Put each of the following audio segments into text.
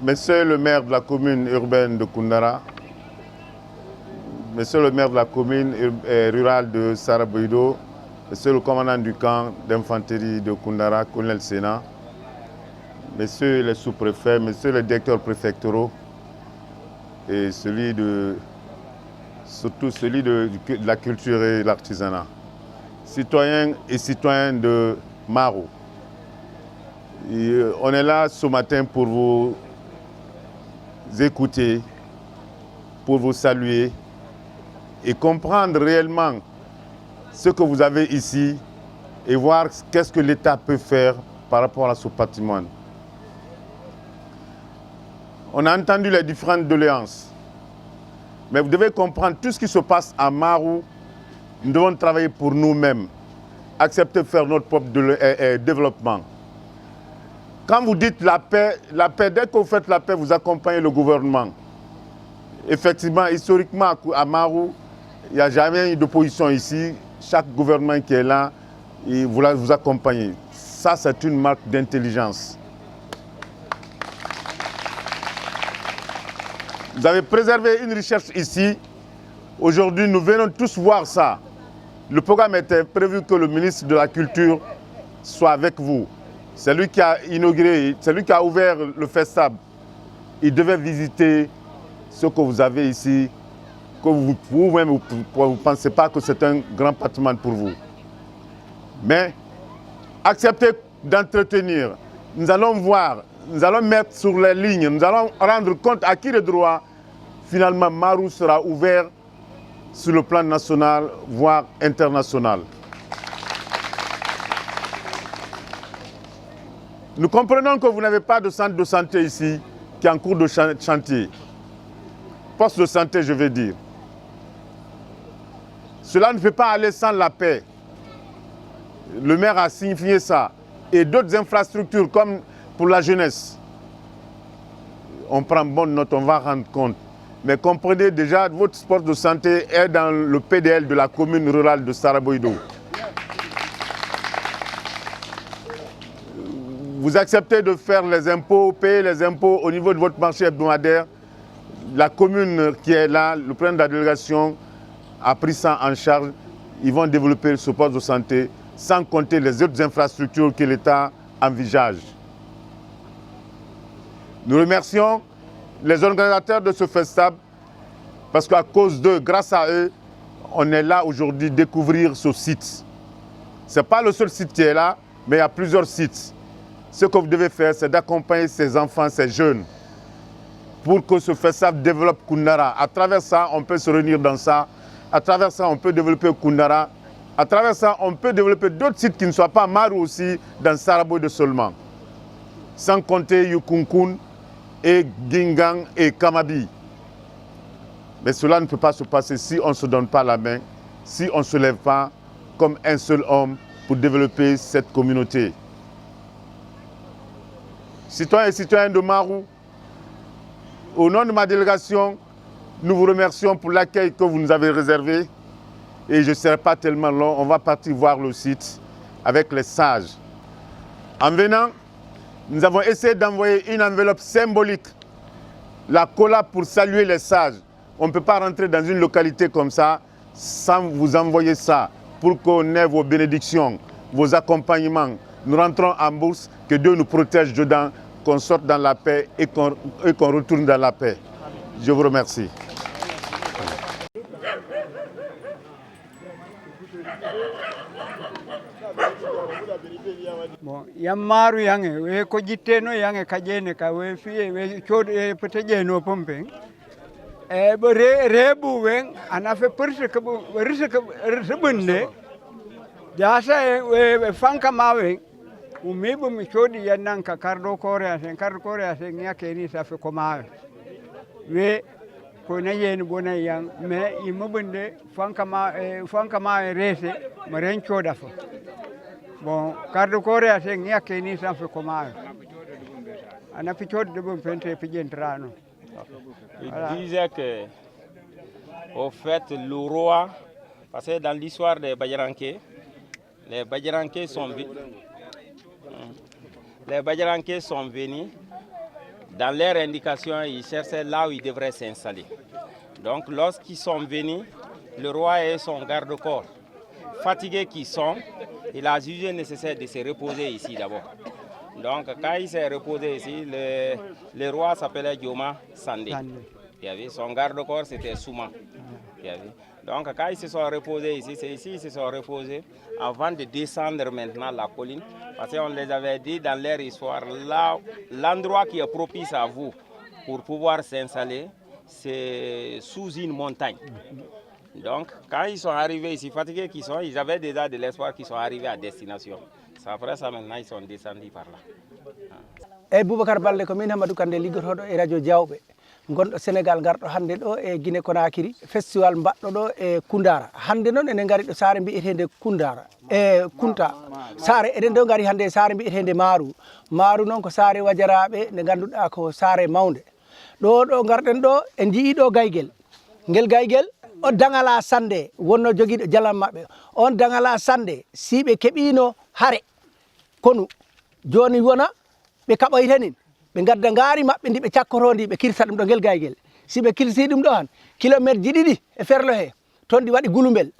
Monsieur le maire de la commune urbaine de Koundara, Monsieur le maire de la commune rurale de Saraboido, Monsieur le commandant du camp d'infanterie de Koundara, colonel Sénat, Messieurs les sous-préfets, Messieurs les directeurs préfectoraux et surtout celui de la culture et l'artisanat. Citoyens et citoyennes de Maro, on est là ce matin pour vous écouter, pour vous saluer et comprendre réellement ce que vous avez ici et voir qu'est-ce que l'État peut faire par rapport à ce patrimoine. On a entendu les différentes doléances, mais vous devez comprendre tout ce qui se passe à Marou. Nous devons travailler pour nous-mêmes, accepter de faire notre propre développement. Quand vous dites la paix, dès que vous faites la paix, vous accompagnez le gouvernement. Effectivement, historiquement, à Marou, il n'y a jamais eu d'opposition ici. Chaque gouvernement qui est là, vous accompagne. Ça, c'est une marque d'intelligence. Vous avez préservé une recherche ici. Aujourd'hui, nous venons tous voir ça. Le programme était prévu que le ministre de la Culture soit avec vous. C'est lui qui a inauguré, c'est lui qui a ouvert le Festab. Il devait visiter ce que vous avez ici, que vous-même, vous ne pensez pas que c'est un grand patrimoine pour vous. Mais acceptez d'entretenir. Nous allons voir, nous allons mettre sur les lignes, nous allons rendre compte à qui le droit. Finalement, Marou sera ouvert sur le plan national, voire international. Nous comprenons que vous n'avez pas de centre de santé ici qui est en cours de chantier. Poste de santé, je veux dire. Cela ne peut pas aller sans la paix. Le maire a signifié ça. Et d'autres infrastructures comme pour la jeunesse. On prend bonne note, on va rendre compte. Mais comprenez déjà, votre poste de santé est dans le PDL de la commune rurale de Saraboido. Vous acceptez de faire les impôts, payer les impôts au niveau de votre marché hebdomadaire. La commune qui est là, le président de la délégation a pris ça en charge. Ils vont développer ce poste de santé sans compter les autres infrastructures que l'État envisage. Nous remercions les organisateurs de ce Festab parce qu'à cause d'eux, grâce à eux, on est là aujourd'hui découvrir ce site. Ce n'est pas le seul site qui est là, mais il y a plusieurs sites. Ce que vous devez faire, c'est d'accompagner ces enfants, ces jeunes, pour que ce Festab développe Koundara. À travers ça, on peut se réunir dans ça. À travers ça, on peut développer Koundara. À travers ça, on peut développer d'autres sites qui ne soient pas Marou aussi, dans Saraboido seulement. Sans compter Yukunkun et Gingang et Kamabi. Mais cela ne peut pas se passer si on ne se donne pas la main, si on ne se lève pas comme un seul homme pour développer cette communauté. Citoyens et citoyennes de Marou, au nom de ma délégation, nous vous remercions pour l'accueil que vous nous avez réservé. Et je ne serai pas tellement long, on va partir voir le site avec les sages. En venant, nous avons essayé d'envoyer une enveloppe symbolique, la cola pour saluer les sages. On ne peut pas rentrer dans une localité comme ça sans vous envoyer ça pour qu'on ait vos bénédictions, vos accompagnements. Nous rentrons en bourse, que Dieu nous protège dedans, qu'on sorte dans la paix et qu'on retourne dans la paix. Je vous remercie. Bon, yammaru yange we ko jitteno yange kajene ka we fiye we chod e peteje no pompe e bo rebu wen ana fe perse ko rise ko rebunde jasa we fanka mawe umibu mi chodi yanan ka kardo korea sen ngake ni sa fe ko mawe we ko na yen bona yang me imubunde fanka ma rese maren choda fo. Bon, Cardo Corea c'est n'y a que ni sans fait comment. On a plutôt de bon peintre et puis entrano. Il disait que, au fait, le roi, parce que dans l'histoire des Badjaranké, les Badjaranké sont venus dans leur indication, ils cherchaient là où ils devraient s'installer. Donc lorsqu'ils sont venus, le roi et son garde-corps, fatigués qu'ils sont, il a jugé nécessaire de se reposer ici d'abord. Donc quand il s'est reposé ici, le roi s'appelait Dioma Sandé. Son garde-corps c'était Souma. Donc quand ils se sont reposés ici, c'est ici qu'ils se sont reposés avant de descendre maintenant la colline. Parce qu'on les avait dit dans leur histoire, l'endroit qui est propice à vous pour pouvoir s'installer, c'est sous une montagne. Donc quand ils sont arrivés ici, fatigués qu'ils sont, ils avaient déjà de l'espoir qu'ils sont arrivés à destination. C'est après ça maintenant ils sont descendus par là. Et Boubacar Balde ko min Hamadou Kandé liggotoɗo e radio Diawɓe gonɗo Sénégal garɗo hannde ɗo e Guinée Conakry festival mbaɗɗo ɗo e Koundara. Hannde noon enen ngari ɗo saare mbi'etende Koundara e Kunta saare eɗen ɗo ngari hannde saare mbi'etende Maru. Maru noon ko saare wajaraɓe nde ngannduɗaa ko saare mawnde. Ɗo garɗen ɗo en jii ɗo gaygel ngel gaygel o Dangala Sandé wonno jogiiɗo jalam maɓɓe. On Dangala Sandé si ɓe keɓino hare konu joni wona ɓe kaɓoytanin ɓe gadda ngaari maɓɓe ndi ɓe cakkoto ndi ɓe kirta ɗum ɗo ngel gaygel. Si ɓe kirsi ɗum ɗo han kilométre ji ɗiɗi e ferlo he toon ɗi waɗi gulumbel.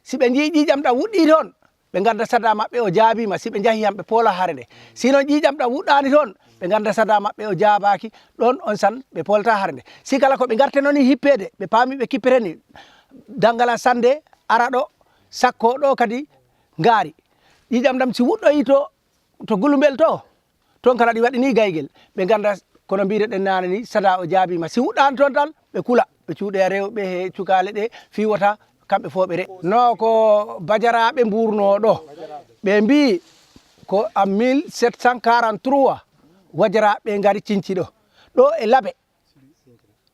Si ɓe jii ƴiƴam ɗam wuɗɗi toon ɓe ganda sada maɓɓe o jaabima. Si ɓe jahi han ɓe poola hare nde. Sinon ƴiƴam ɗam wuɗɗani toon ɓe ganda sada maɓɓe o jaabaki ɗon on san ɓe polta hare nde. Si kala ko ɓe garteno ni hippede ɓe paami ɓe kippere ni Dangala Sandé ara ɗo sakko ɗo kadi ngaari ƴiƴam ɗam si wuɗɗoyi to gulumbel to toon kala ɗi waɗi ni gaygel ɓe ganda kono mbiɗeɗen nane ni sada o jaabima. Si wuɗɗani toon tan ɓe kula ɓe cuuɗe rewɓe e cukale ɗe fiwata kamɓe fo ɓe re no ko bajaraɓe mburno ɗo ɓe mbi ko en 1743 wajaraɓe ngari cinci ɗo e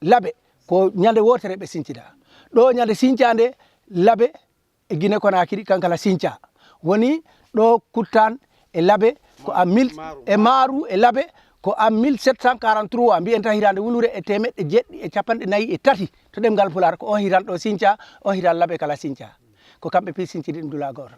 Labe ko ñande wotere ɓe sincida ɗo ñande sincade Labe e Guinée Conakry kankala sinca woni ɗo Kuttan e Labe ko a 1000 e Maru e Labe ko en 1743 mbiyen tan hitande wulure e 743 to ɗemgal Pular ko on hitan ɗo sinca on hitan Labe kala sinca ko kamɓe pi sincidi ɗum dula goto.